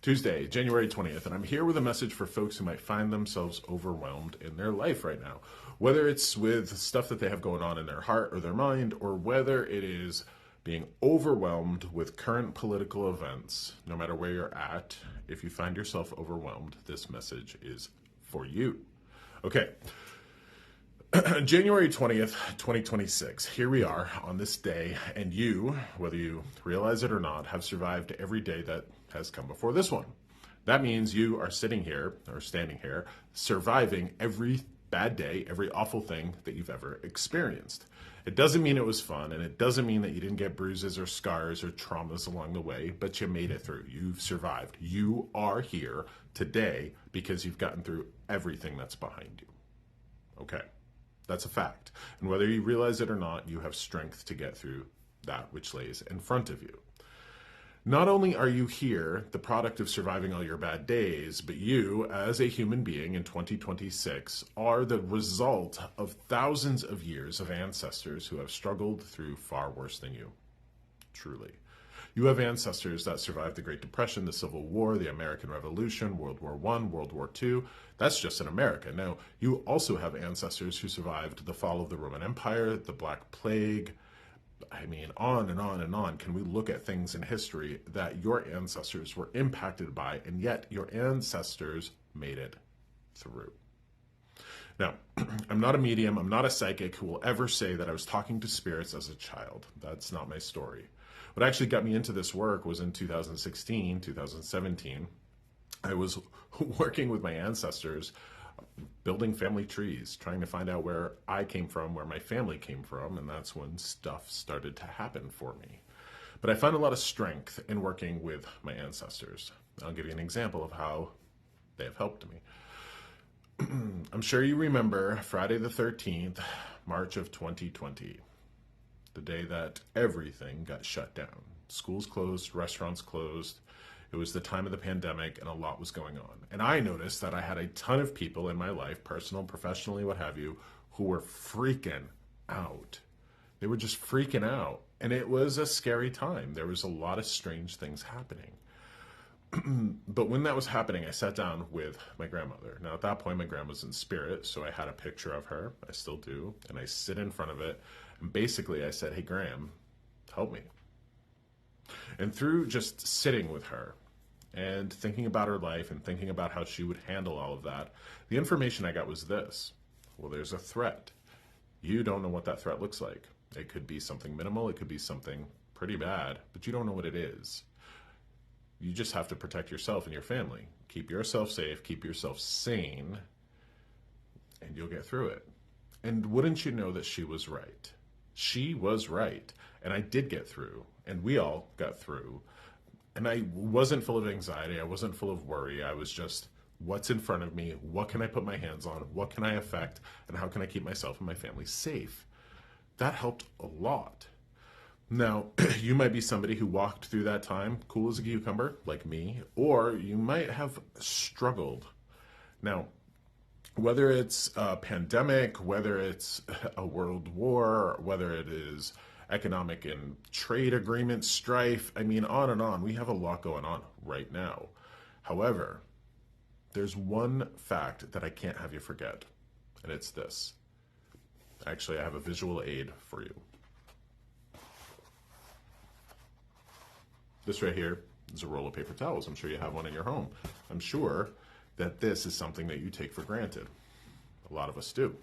Tuesday, January 20th, and I'm here with a message for folks who might find themselves overwhelmed in their life right now. Whether it's with stuff that they have going on in their heart or their mind, or whether it is being overwhelmed with current political events, no matter where you're at, if you find yourself overwhelmed, this message is for you. Okay. January 20th, 2026. Here we are on this day, and you, whether you realize it or not, have survived every day that has come before this one. That means you are sitting here, or standing here, surviving every bad day, every awful thing that you've ever experienced. It doesn't mean it was fun, and it doesn't mean that you didn't get bruises or scars or traumas along the way, but you made it through. You've survived. You are here today because you've gotten through everything that's behind you. Okay. That's a fact. And whether you realize it or not, you have strength to get through that which lays in front of you. Not only are you here, the product of surviving all your bad days, but you, as a human being in 2026, are the result of thousands of years of ancestors who have struggled through far worse than you. Truly. You have ancestors that survived the Great Depression, the Civil War, the American Revolution, World War I, World War II. That's just in America. Now, you also have ancestors who survived the fall of the Roman Empire, the Black Plague. I mean, on and on and on. Can we look at things in history that your ancestors were impacted by, and yet your ancestors made it through? Now, I'm not a medium. I'm not a psychic who will ever say that I was talking to spirits as a child. That's not my story. What actually got me into this work was in 2016, 2017. I was working with my ancestors, building family trees, trying to find out where I came from, where my family came from, and that's when stuff started to happen for me. But I found a lot of strength in working with my ancestors. I'll give you an example of how they have helped me. I'm sure you remember Friday the 13th, March of 2020. The day that everything got shut down. Schools closed, restaurants closed. It was the time of the pandemic and a lot was going on. And I noticed that I had a ton of people in my life, personal, professionally, what have you, who were freaking out. They were just freaking out. And it was a scary time. There was a lot of strange things happening. But when that was happening, I sat down with my grandmother. Now, at that point, my grandma was in spirit, so I had a picture of her. I still do. And I sit in front of it. And basically, I said, hey, Graham, help me. And through just sitting with her and thinking about her life and thinking about how she would handle all of that, the information I got was this. Well, there's a threat. You don't know what that threat looks like. It could be something minimal. It could be something pretty bad, but you don't know what it is. You just have to protect yourself and your family. Keep yourself safe, keep yourself sane, and you'll get through it. And wouldn't you know that she was right? She was right. And I did get through, and we all got through. And I wasn't full of anxiety. I wasn't full of worry. I was just, what's in front of me? What can I put my hands on? What can I affect? And how can I keep myself and my family safe? That helped a lot. Now, you might be somebody who walked through that time cool as a cucumber, like me, or you might have struggled. Now, whether it's a pandemic, whether it's a world war, whether it is economic and trade agreement strife, I mean, on and on. We have a lot going on right now. However, there's one fact that I can't have you forget, and it's this. Actually, I have a visual aid for you. This right here is a roll of paper towels. I'm sure you have one in your home. I'm sure that this is something that you take for granted. A lot of us do.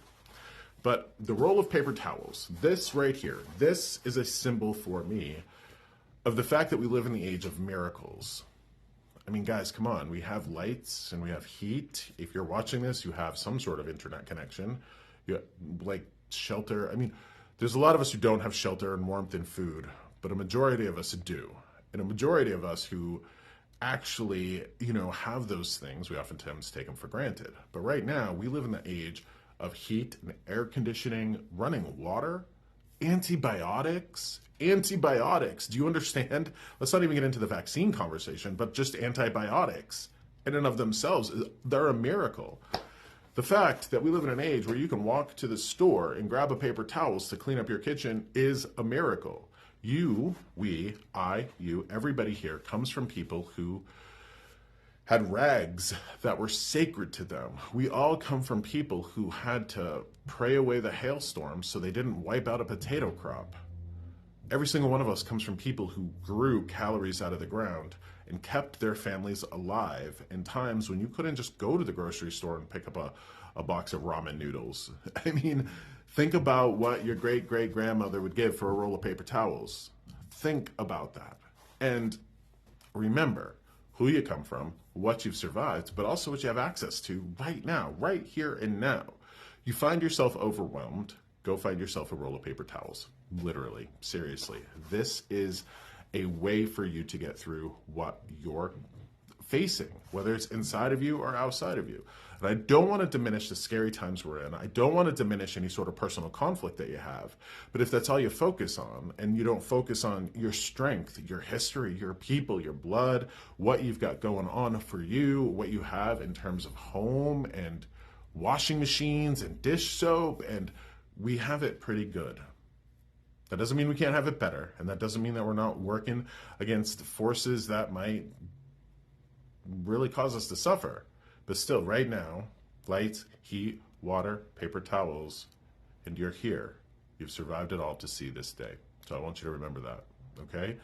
But the roll of paper towels, this right here, this is a symbol for me of the fact that we live in the age of miracles. I mean, guys, come on. We have lights and we have heat. If you're watching this, you have some sort of internet connection. You have, like, shelter. I mean, there's a lot of us who don't have shelter and warmth and food, but a majority of us do. And a majority of us who actually, have those things, we oftentimes take them for granted. But right now, we live in the age of heat and air conditioning, running water, antibiotics. Do you understand? Let's not even get into the vaccine conversation, but just antibiotics in and of themselves, they're a miracle. The fact that we live in an age where you can walk to the store and grab a paper towels to clean up your kitchen is a miracle. You, we, I, you, everybody here comes from people who had rags that were sacred to them. We all come from people who had to pray away the hailstorms so they didn't wipe out a potato crop. Every single one of us comes from people who grew calories out of the ground and kept their families alive in times when you couldn't just go to the grocery store and pick up a box of ramen noodles. I mean, think about what your great-great-grandmother would give for a roll of paper towels. Think about that. And remember who you come from, what you've survived, but also what you have access to right now, right here and now. You find yourself overwhelmed, go find yourself a roll of paper towels. Literally, seriously. This is a way for you to get through what you're facing, whether it's inside of you or outside of you. And I don't want to diminish the scary times we're in. I don't want to diminish any sort of personal conflict that you have. But if that's all you focus on, and you don't focus on your strength, your history, your people, your blood, what you've got going on for you, what you have in terms of home and washing machines and dish soap, and we have it pretty good. That doesn't mean we can't have it better, and that doesn't mean that we're not working against forces that might really cause us to suffer. But still, right now, lights, heat, water, paper towels, and you're here. You've survived it all to see this day. So I want you to remember that, okay?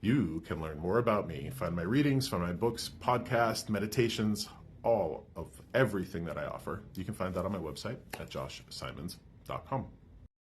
You can learn more about me, find my readings, find my books, podcasts, meditations, all of everything that I offer. You can find that on my website at joshsimons.com.